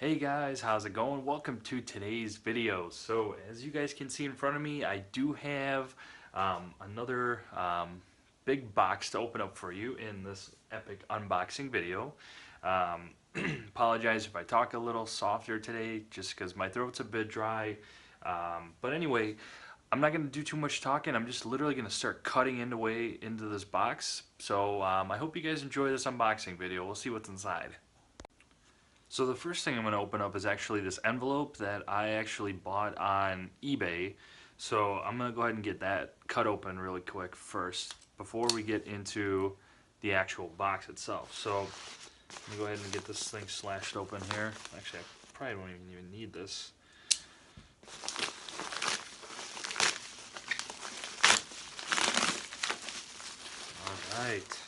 Hey guys, how's it going? Welcome to today's video. So as you guys can see in front of me, I do have another big box to open up for you in this epic unboxing video. Apologize if I talk a little softer today just because my throat's a bit dry. But anyway, I'm not going to do too much talking. I'm just literally going to start cutting into this box. So I hope you guys enjoy this unboxing video. We'll see what's inside. So the first thing I'm going to open up is actually this envelope that I actually bought on eBay. So I'm going to go ahead and get that cut open really quick first before we get into the actual box itself. So let me go ahead and get this thing slashed open here. Actually, I probably don't even need this. Alright.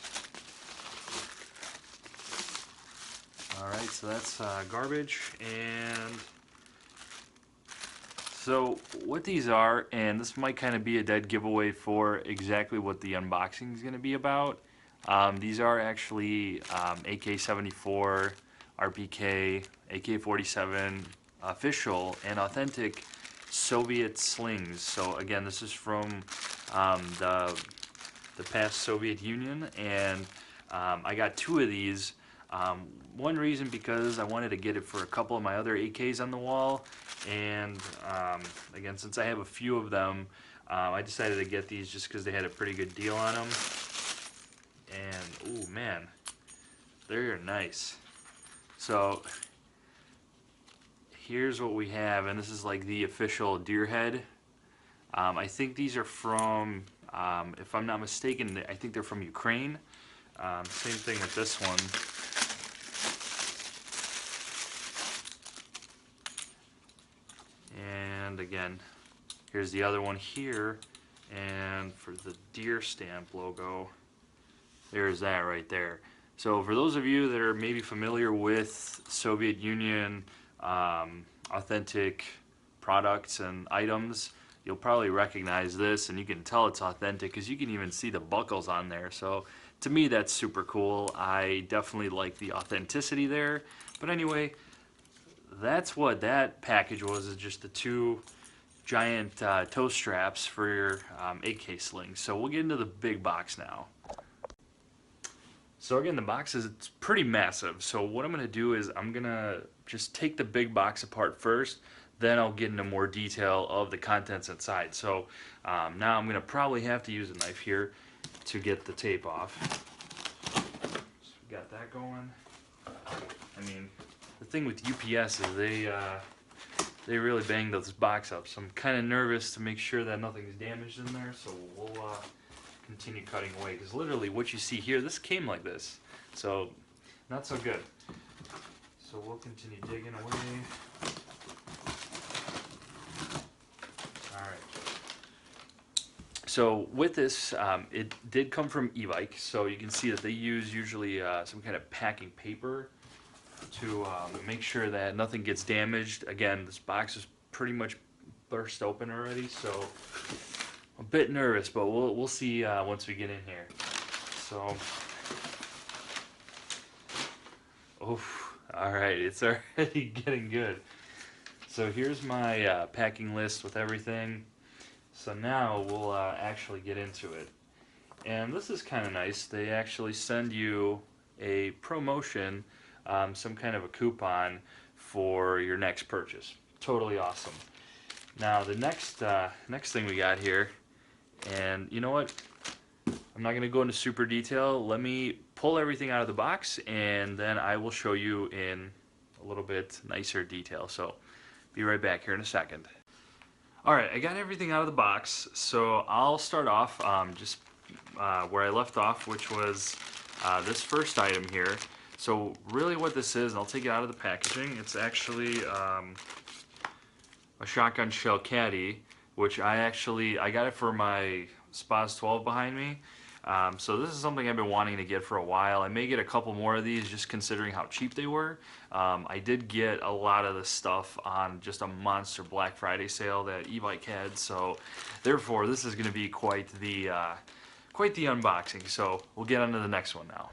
Alright, so that's garbage, and so what these are, and this might kind of be a dead giveaway for exactly what the unboxing is going to be about. These are actually AK-74, RPK, AK-47 official and authentic Soviet slings. So again, this is from the past Soviet Union, and I got two of these. One reason because I wanted to get it for a couple of my other AKs on the wall, and again, since I have a few of them, I decided to get these just because they had a pretty good deal on them. And oh man, they're nice. So here's what we have, and this is like the official deer head. I think these are from, if I'm not mistaken, I think they're from Ukraine. Same thing with this one. And again, here's the other one here, and for the deer stamp logo, there's that right there. So for those of you that are maybe familiar with Soviet Union authentic products and items, you'll probably recognize this, and you can tell it's authentic because you can even see the buckles on there. So to me, that's super cool. I definitely like the authenticity there. But anyway, that's what that package was, is just the two giant toe straps for your AK slings. So we'll get into the big box now. So again, the box is pretty massive. So what I'm going to do is I'm going to just take the big box apart first, then I'll get into more detail of the contents inside. So now I'm going to probably have to use a knife here to get the tape off. So we got that going. I mean, the thing with UPS is they really banged this box up, so I'm kind of nervous to make sure that nothing's damaged in there. So we'll continue cutting away, because literally what you see here, this came like this, so not so good. So we'll continue digging away. Alright. So with this, it did come from e-bike, so you can see that they use usually some kind of packing paper to make sure that nothing gets damaged. Again, this box is pretty much burst open already, so I'm a bit nervous, but we'll see once we get in here. So, oof, alright, it's already getting good. So here's my packing list with everything. So now we'll actually get into it. And this is kind of nice. They actually send you a promotion, some kind of a coupon for your next purchase. Totally awesome. Now the next thing we got here, and you know what? I'm not going to go into super detail. Let me pull everything out of the box, and then I will show you in a little bit nicer detail. So be right back here in a second. Alright, I got everything out of the box, so I'll start off just where I left off, which was this first item here. So really what this is, and I'll take it out of the packaging, it's actually a shotgun shell caddy, which I got it for my Spas 12 behind me. So this is something I've been wanting to get for a while. I may get a couple more of these just considering how cheap they were. I did get a lot of this stuff on just a monster Black Friday sale that e-bike had, so therefore this is going to be quite the unboxing. So we'll get on to the next one now.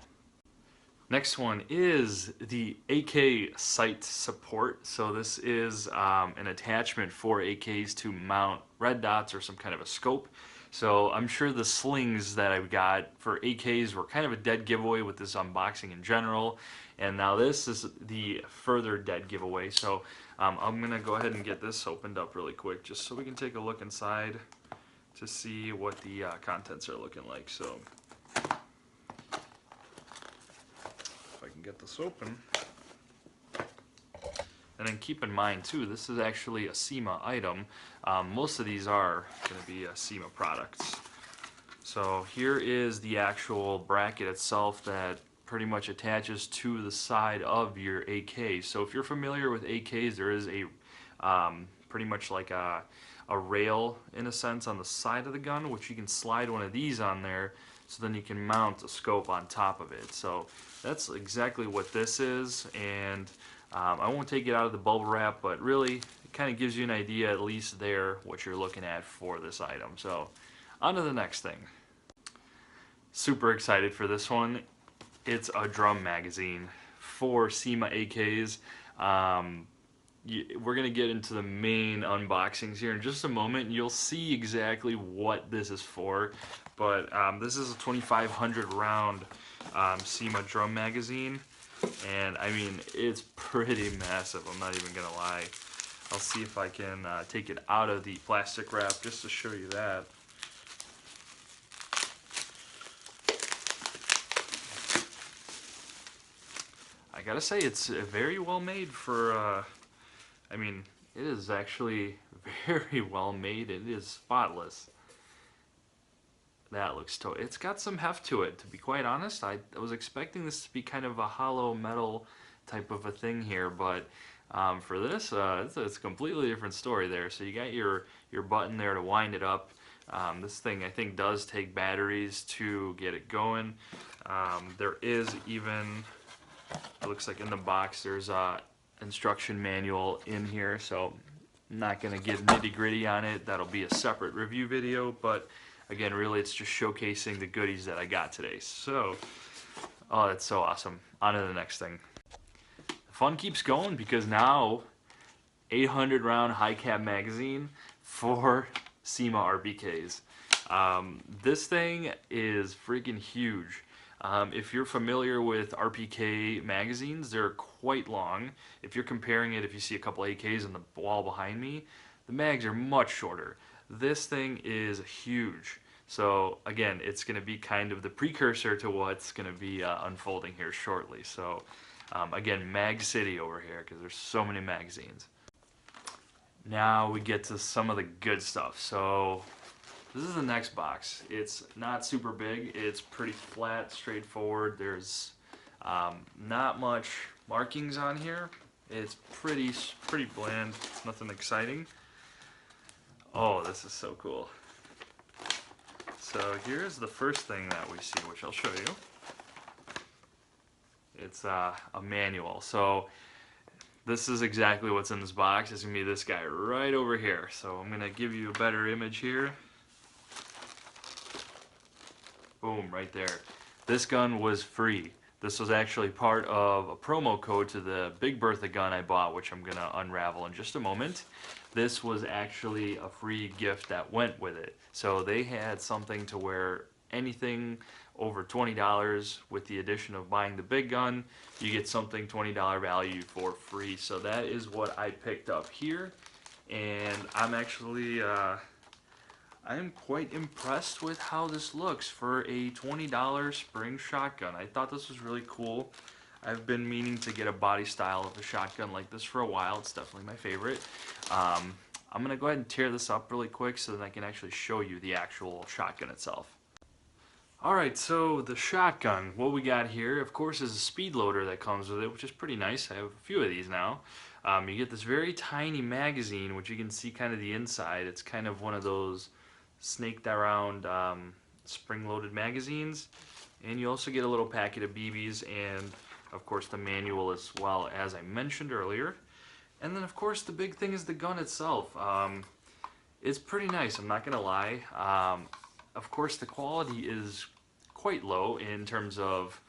Next one is the AK sight support. So this is an attachment for AKs to mount red dots or some kind of a scope. So I'm sure the slings that I've got for AKs were kind of a dead giveaway with this unboxing in general. And now this is the further dead giveaway. So I'm going to go ahead and get this opened up really quick just so we can take a look inside to see what the contents are looking like. So if I can get this open. And then keep in mind too, this is actually a CYMA item. Most of these are going to be CYMA products. So here is the actual bracket itself that pretty much attaches to the side of your AK. So if you're familiar with AKs, there is a pretty much like a rail in a sense on the side of the gun, which you can slide one of these on there, so then you can mount a scope on top of it. So that's exactly what this is, and I won't take it out of the bubble wrap, but really it kind of gives you an idea at least there what you're looking at for this item. So on to the next thing. Super excited for this one. It's a drum magazine for CYMA AKs. We're going to get into the main unboxings here in just a moment, and you'll see exactly what this is for. But this is a 2,500 round CYMA drum magazine, and I mean, it's pretty massive, I'm not even gonna lie. I'll see if I can take it out of the plastic wrap just to show you that. I gotta say, it's very well made for, I mean, it is actually very well made. It is spotless. That looks it's got some heft to it, to be quite honest. I was expecting this to be kind of a hollow metal type of a thing here, but for this, it's a completely different story there. So you got your button there to wind it up. This thing, I think, does take batteries to get it going. There is even, it looks like in the box, there's a instruction manual in here, so I'm not going to get nitty gritty on it. That'll be a separate review video, but again, really, it's just showcasing the goodies that I got today. So, oh, that's so awesome. On to the next thing. The fun keeps going because now, 800 round high cap magazine for CYMA RPKs. This thing is freaking huge. If you're familiar with RPK magazines, they're quite long. If you're comparing it, if you see a couple AKs on the wall behind me, the mags are much shorter. This thing is huge. So again, it's going to be kind of the precursor to what's going to be unfolding here shortly. So again, Mag City over here, because there's so many magazines. Now we get to some of the good stuff. So this is the next box. It's not super big. It's pretty flat, straightforward. There's not much markings on here. It's pretty bland. It's nothing exciting. Oh, this is so cool. So here's the first thing that we see, which I'll show you. It's a manual. So this is exactly what's in this box. It's going to be this guy right over here. So I'm going to give you a better image here. Boom, right there. This gun was free. This was actually part of a promo code to the Big Bertha gun I bought, which I'm going to unravel in just a moment. This was actually a free gift that went with it. So they had something to where anything over $20 with the addition of buying the big gun, you get something $20 value for free. So that is what I picked up here. And I'm actually, I'm quite impressed with how this looks for a $20 spring shotgun. I thought this was really cool. I've been meaning to get a body style of a shotgun like this for a while. It's definitely my favorite. I'm going to go ahead and tear this up really quick so that I can actually show you the actual shotgun itself. Alright, so the shotgun, what we got here, of course, is a speed loader that comes with it, which is pretty nice. I have a few of these now. You get this very tiny magazine, which you can see kind of the inside. It's kind of one of those snaked around spring-loaded magazines. And you also get a little packet of BBs and, of course, the manual as well, as I mentioned earlier. And then, of course, the big thing is the gun itself. It's pretty nice, I'm not going to lie. Of course, the quality is quite low in terms of,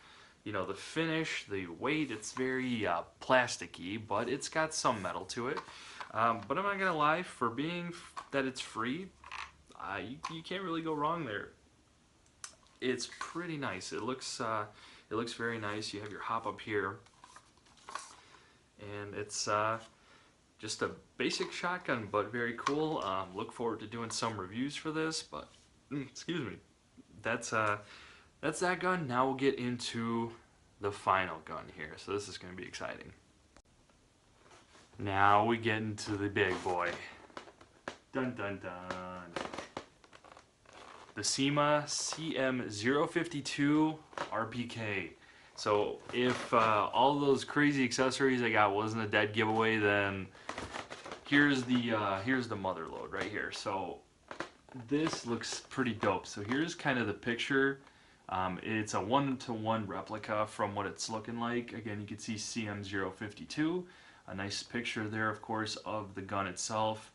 You know, the finish, the weight, it's very plasticky, but it's got some metal to it. But I'm not gonna lie, for being that it's free, you can't really go wrong there. It's pretty nice. It looks very nice. You have your hop up here, and it's just a basic shotgun, but very cool. Look forward to doing some reviews for this. But excuse me, that's that gun. Now we'll get into the final gun here. So this is going to be exciting. Now we get into the big boy. Dun dun dun. The CYMA CM052 RPK. So if all those crazy accessories I got wasn't a dead giveaway, then here's the mother load right here. So this looks pretty dope. So here's kind of the picture. It's a 1-to-1 replica from what it's looking like. Again, you can see CM052. A nice picture there, of course, of the gun itself.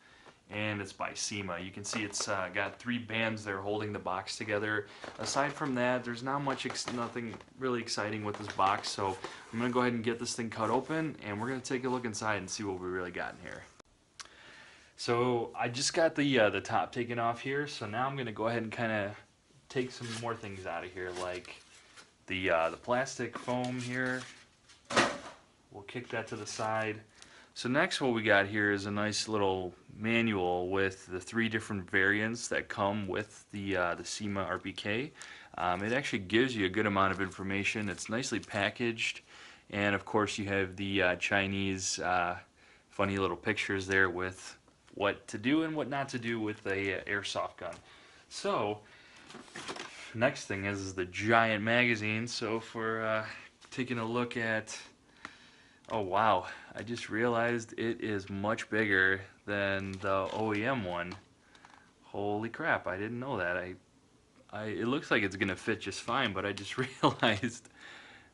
And it's by CYMA. You can see it's got 3 bands there holding the box together. Aside from that, there's not much, nothing really exciting with this box. So I'm gonna go ahead and get this thing cut open, and we're gonna take a look inside and see what we really got in here. So I just got the top taken off here. So now I'm gonna go ahead and kind of take some more things out of here, like the plastic foam here. We'll kick that to the side. So next what we got here is a nice little manual with the 3 different variants that come with the CYMA RPK. It actually gives you a good amount of information. It's nicely packaged, and of course you have the Chinese funny little pictures there with what to do and what not to do with a airsoft gun. So next thing is the giant magazine. So if we're taking a look at, oh wow, I just realized it is much bigger than the OEM one. Holy crap, I didn't know that. It looks like it's gonna fit just fine, but I just realized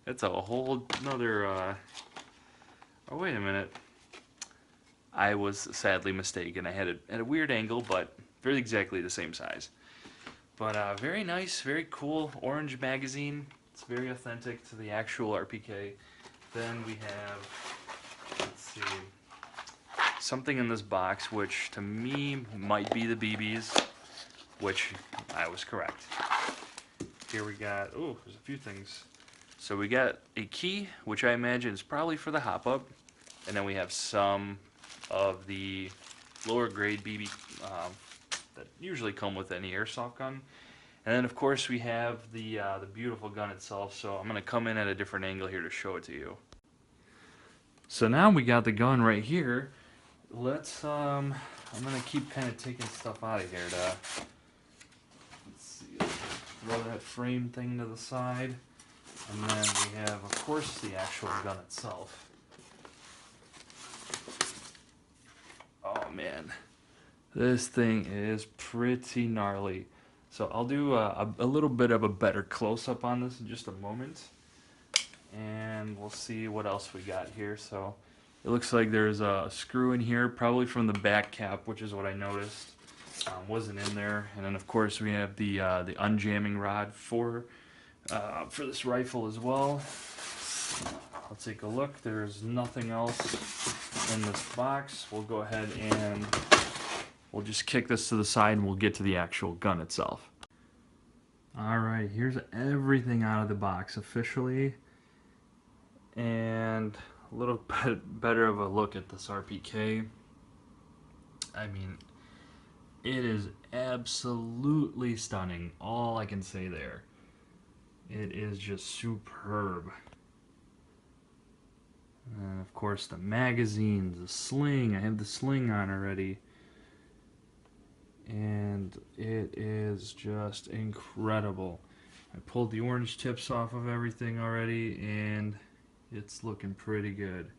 that's a whole nother oh wait a minute. I was sadly mistaken. I had it at a weird angle, but very exactly the same size. But very nice, very cool orange magazine. It's very authentic to the actual RPK. Then we have, let's see, something in this box which to me might be the BBs, which I was correct. Here we got, oh, there's a few things. So we got a key, which I imagine is probably for the hop-up, and then we have some of the lower grade BB that usually come with any airsoft gun. And then of course we have the beautiful gun itself, so I'm going to come in at a different angle here to show it to you. So now we got the gun right here. Let's, I'm going to keep kind of taking stuff out of here to, let's see, throw that frame thing to the side. And then we have, of course, the actual gun itself. Oh man, this thing is pretty gnarly. So I'll do a little bit of a better close-up on this in just a moment, and we'll see what else we got here. So it looks like there's a screw in here, probably from the back cap, which is what I noticed wasn't in there. And then of course we have the unjamming rod for this rifle as well. I'll take a look. There's nothing else in this box. We'll go ahead and we'll just kick this to the side and we'll get to the actual gun itself. Alright, here's everything out of the box officially. And a little bit better of a look at this RPK. I mean, it is absolutely stunning. All I can say there. It is just superb. And of course the magazines, the sling. I have the sling on already. And it is just incredible. I pulled the orange tips off of everything already, and it's looking pretty good.